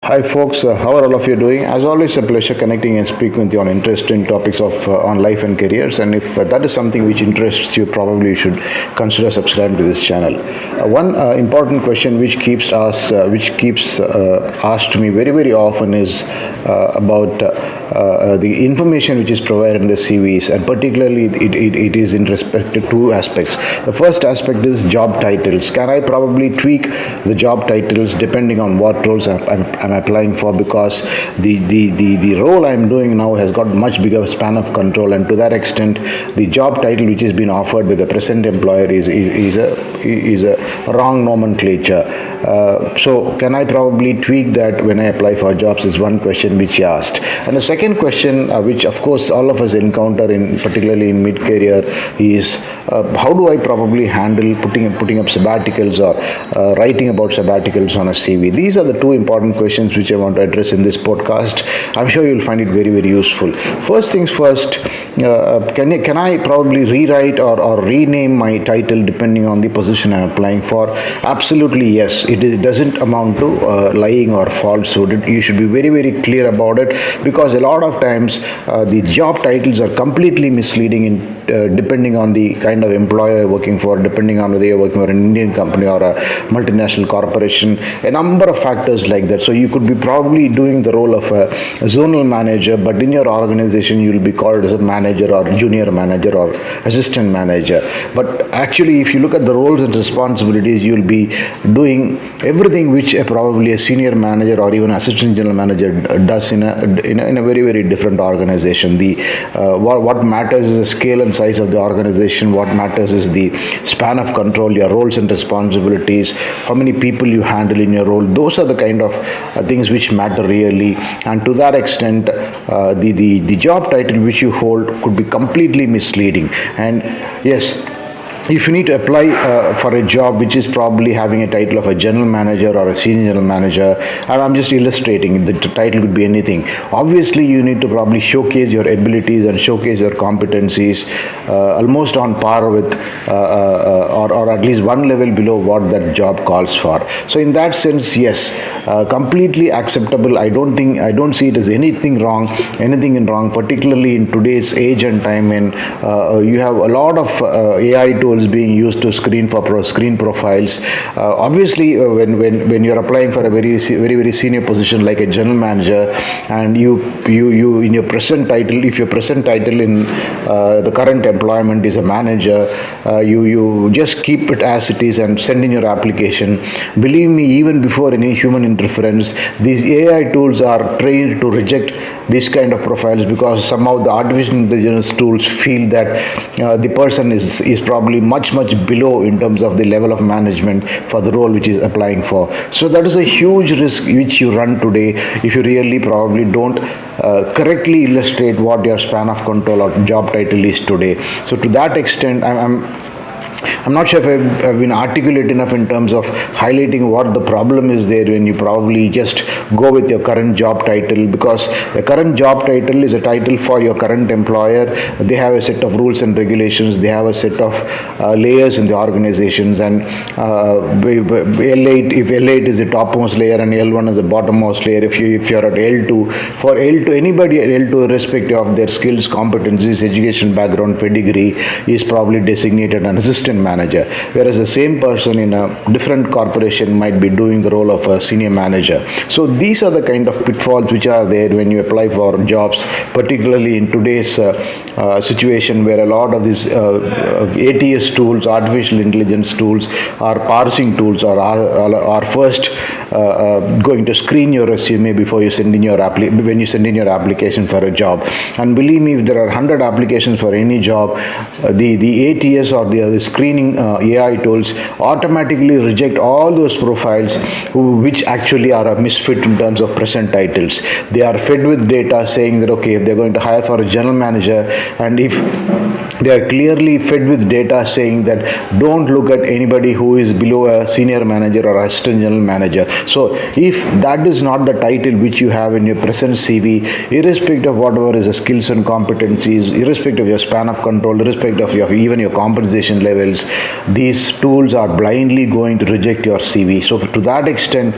Hi folks, how are all of you doing? As always, a pleasure connecting and speaking with you on interesting topics of on life and careers. And if that is something which interests you, probably you should consider subscribing to this channel. One important question which keeps asked to me very often is about the information which is provided in the CVs, and particularly it is in respect to two aspects. The first aspect is job titles. Can I probably tweak the job titles depending on what roles I'm applying for, because the role I'm doing now has got much bigger span of control, and to that extent the job title which is being offered by the present employer is a wrong nomenclature. So can I probably tweak that when I apply for jobs is one question which he asked. And the second question which of course all of us encounter particularly in mid-career is how do I probably handle putting up sabbaticals or writing about sabbaticals on a CV. These are the two important questions which I want to address in this podcast. I'm sure you'll find it very useful. First things first, can I probably rewrite or rename my title depending on the position I'm applying for? Absolutely yes. It doesn't amount to lying or falsehood. You should be very clear about it, because a lot of times the job titles are completely misleading depending on the kind of employer you're working for, depending on whether you're working for an Indian company or a multinational corporation, a number of factors like that. So you could be probably doing the role of a zonal manager, but in your organization you'll be called as a manager or junior manager or assistant manager. But actually, if you look at the roles and responsibilities, you'll be doing everything which probably a senior manager or even assistant general manager does in a very different organization. What matters is the scale and size of the organization. What matters is the span of control, your roles and responsibilities, how many people you handle in your role. Those are the kind of things which matter really. And to that extent, the job title which you hold could be completely misleading. And yes, if you need to apply for a job which is probably having a title of a general manager or a senior general manager, I'm just illustrating, the title could be anything. Obviously, you need to probably showcase your abilities and showcase your competencies almost on par with or at least one level below what that job calls for. So in that sense, yes, completely acceptable. I don't see it as anything wrong, particularly in today's age and time when you have a lot of AI tools being used to screen profiles. Obviously, when you're applying for a very senior position like a general manager, and you in your present title, if your present title in the current employment is a manager, you just keep it as it is and send in your application. Believe me, even before any human interference, these AI tools are trained to reject these kind of profiles, because somehow the artificial intelligence tools feel that the person is probably much below in terms of the level of management for the role which is applying for. So that is a huge risk which you run today if you really probably don't correctly illustrate what your span of control or job title is today. So to that extent, I'm not sure if I've been articulate enough in terms of highlighting what the problem is there when you probably just go with your current job title, because the current job title is a title for your current employer. They have a set of rules and regulations. They have a set of layers in the organizations, and L8, if L8 is the topmost layer and L1 is the bottommost layer, if you're at L2, for L2, anybody at L2, irrespective of their skills, competencies, education background, pedigree, is probably designated an assistant manager, whereas the same person in a different corporation might be doing the role of a senior manager. So these are the kind of pitfalls which are there when you apply for jobs, particularly in today's situation where a lot of these ATS tools, artificial intelligence tools, are parsing tools, or are first going to screen your resume before you send in your when you send in your application for a job. And believe me, if there are 100 applications for any job, the ATS or the screening AI tools automatically reject all those profiles which actually are a misfit in terms of present titles. They are fed with data saying that, okay, if they're going to hire for a general manager, and if they are clearly fed with data saying that don't look at anybody who is below a senior manager or assistant general manager. So if that is not the title which you have in your present CV, irrespective of whatever is the skills and competencies, irrespective of your span of control, irrespective of even your compensation levels, these tools are blindly going to reject your CV. So to that extent,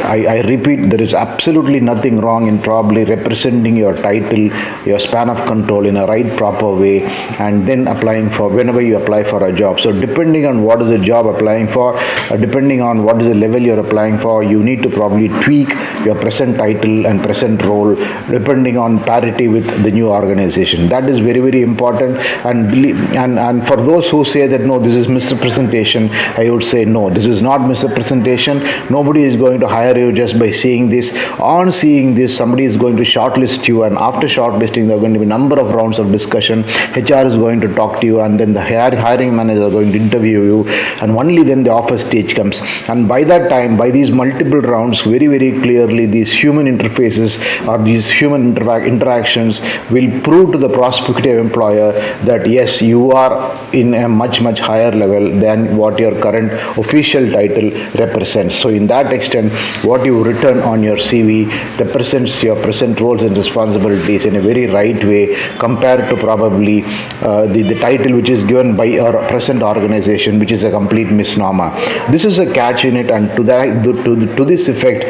I repeat, there is absolutely nothing wrong in probably representing your title, your span of control in a right proper way, and then applying for whenever you apply for a job. So depending on what is the job applying for, depending on what is the level you're applying for, you need to probably tweak your present title and present role depending on parity with the new organization. That is very, very important. And for those who say that no, this is misrepresentation, I would say no, this is not misrepresentation. Nobody is going to hire you just by seeing this. On seeing this, somebody is going to shortlist you, and after shortlisting there are going to be a number of rounds of discussion. HR is going to talk to you, and then the hiring manager is going to interview you, and only then the offer stage comes. And by that time, by these multiple rounds, very, very clearly these human interfaces or these human interactions will prove to the prospective employer that yes, you are in a much, much higher level than what your current official title represents. So in that extent, what you written on your CV represents your present roles and responsibilities in a very right way compared to probably the title which is given by your present organization, which is a complete misnomer. This is a catch in it, and to this effect,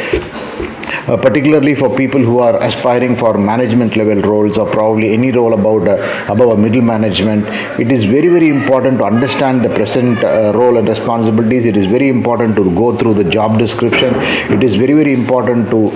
particularly for people who are aspiring for management level roles or probably any role above a middle management, it is very, very important to understand the present role and responsibilities. It is very important to go through the job description. It is very, very important to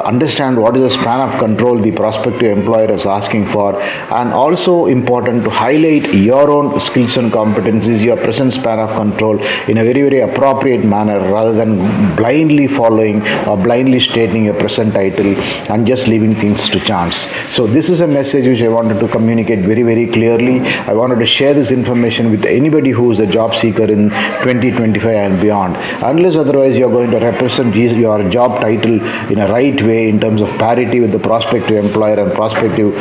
understand what is the span of control the prospective employer is asking for, and also important to highlight your own skills and competencies, your present span of control in a very, very appropriate manner, rather than blindly following or blindly stating your present title and just leaving things to chance. So this is a message which I wanted to communicate very, very clearly. I wanted to share this information with anybody who is a job seeker in 2025 and beyond. Unless otherwise you are going to represent your job title in a right way in terms of parity with the prospective employer and prospective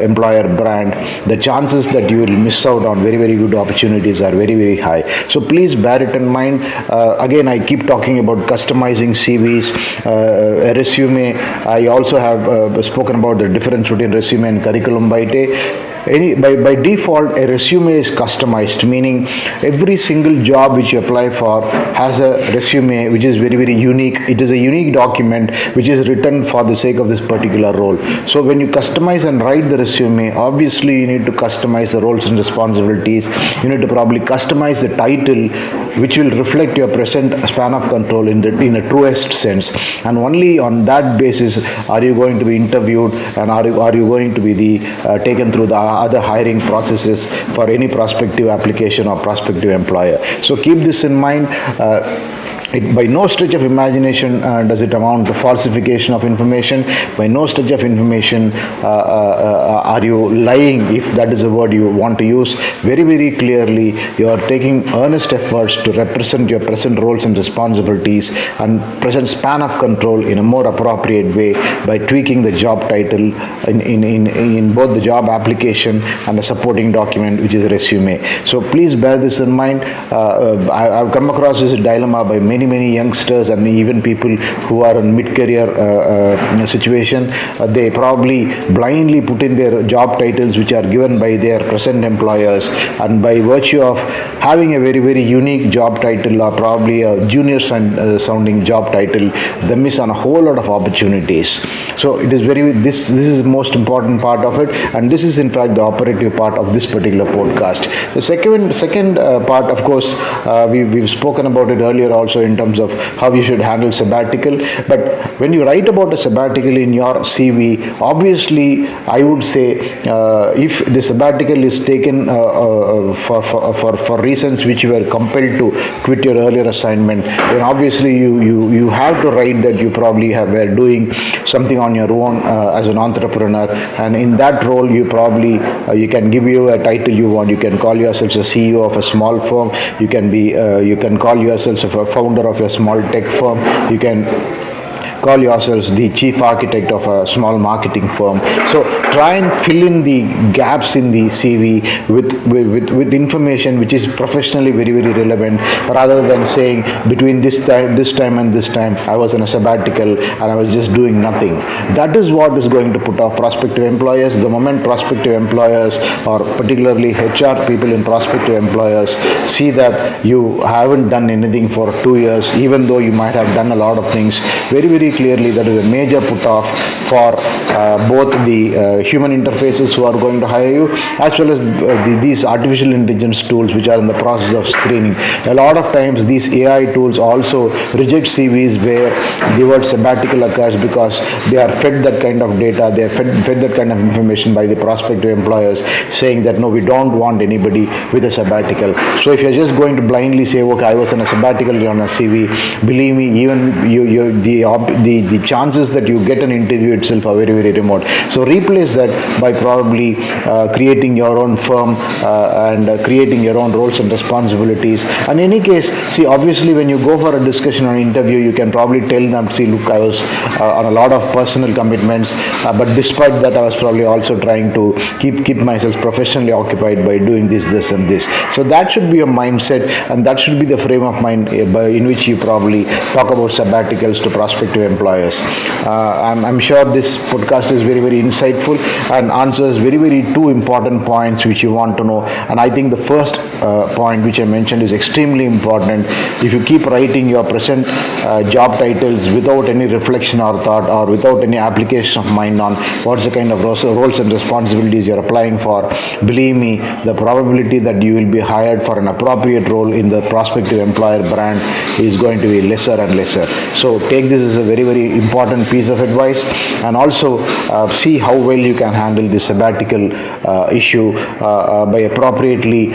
employer brand, the chances that you will miss out on very, very good opportunities are very, very high. So please bear it in mind. Again, I keep talking about customizing CVs, a resume. I also have spoken about the difference between resume and curriculum vitae. By default, a resume is customized, meaning every single job which you apply for has a resume which is very, very unique. It is a unique document which is written for the sake of this particular role. So when you customize and write the resume, obviously you need to customize the roles and responsibilities. You need to probably customize the title which will reflect your present span of control in the truest sense. And only on that basis are you going to be interviewed, and are you going to be taken through the other hiring processes for any prospective application or prospective employer. So keep this in mind. By no stretch of imagination does it amount to falsification of information. By no stretch of information are you lying, if that is a word you want to use. Very, very clearly, you are taking earnest efforts to represent your present roles and responsibilities and present span of control in a more appropriate way by tweaking the job title in both the job application and the supporting document, which is a resume. So please bear this in mind. I've come across this dilemma by many youngsters and even people who are in mid-career situation. They probably blindly put in their job titles which are given by their present employers, and by virtue of having a very, very unique job title or probably a junior sounding job title, they miss on a whole lot of opportunities. So it is this is the most important part of it, and this is in fact the operative part of this particular podcast. The second part, of course, we've spoken about it earlier also in terms of how you should handle sabbatical. But when you write about a sabbatical in your CV, obviously I would say if the sabbatical is taken for reasons which you were compelled to quit your earlier assignment, then obviously you have to write that you probably were doing something on your own as an entrepreneur, and in that role you probably you can give you a title you want. You can call yourself a CEO of a small firm. You can call yourself a founder of a small tech firm. You can call yourselves the chief architect of a small marketing firm. So try and fill in the gaps in the CV with information which is professionally very, very relevant, rather than saying between this time and this time I was in a sabbatical and I was just doing nothing. That is what is going to put off prospective employers. The moment prospective employers, or particularly HR people in prospective employers, see that you haven't done anything for 2 years, even though you might have done a lot of things, very, very clearly that is a major put off for both the human interfaces who are going to hire you, as well as these artificial intelligence tools which are in the process of screening. A lot of times these AI tools also reject CVs where the word sabbatical occurs, because they are fed that kind of data, they are fed that kind of information by the prospective employers, saying that no, we don't want anybody with a sabbatical. So if you're just going to blindly say, okay, I was in a sabbatical on a CV, believe me, even the chances that you get an interview itself are very, very remote. So replace that by probably creating your own firm and creating your own roles and responsibilities. And in any case, see, obviously when you go for a discussion or interview, you can probably tell them, see, look, I was on a lot of personal commitments, but despite that I was probably also trying to keep myself professionally occupied by doing this and this. So that should be your mindset, and that should be the frame of mind in which you probably talk about sabbaticals to prospective employers. I'm sure this podcast is very, very insightful and answers very, very two important points which you want to know. And I think the first point which I mentioned is extremely important. If you keep writing your present job titles without any reflection or thought, or without any application of mind on what's the kind of roles and responsibilities you're applying for, believe me, the probability that you will be hired for an appropriate role in the prospective employer brand is going to be lesser and lesser. So take this as a very, very important piece of advice, and also see how well you can handle the sabbatical issue by appropriately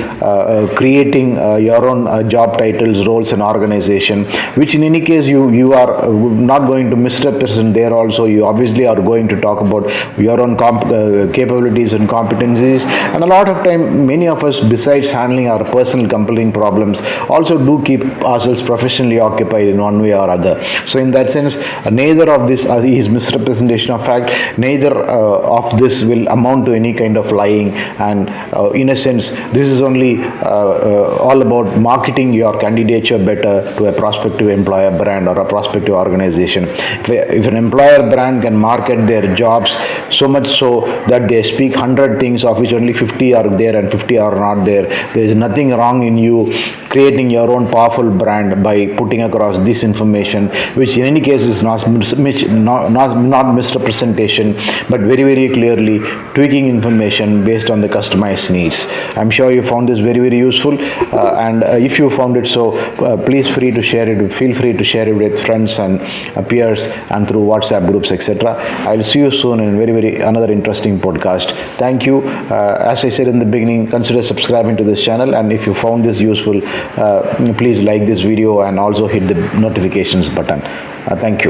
creating your own job titles, roles and organization, which in any case you are not going to misrepresent there. Also, you obviously are going to talk about your own capabilities and competencies. And a lot of time, many of us, besides handling our personal compelling problems, also do keep ourselves professionally occupied in one way or other. So in that sense, neither of this is misrepresentation of fact, neither of this will amount to any kind of lying, and in a sense this is only all about marketing your candidature better to a prospective employer brand or a prospective organization. If an employer brand can market their jobs so much so that they speak 100 things of which only 50 are there and 50 are not there, there is nothing wrong in you creating your own powerful brand by putting across this information, which in any case is not misrepresentation, but very, very clearly tweaking information based on the customized needs. I'm sure you found this very, very useful, and if you found it so, please feel free to share it with friends and peers and through WhatsApp groups, etc. I'll see you soon in another interesting podcast. Thank you. As I said in the beginning, consider subscribing to this channel, and if you found this useful, please like this video and also hit the notifications button. Thank you.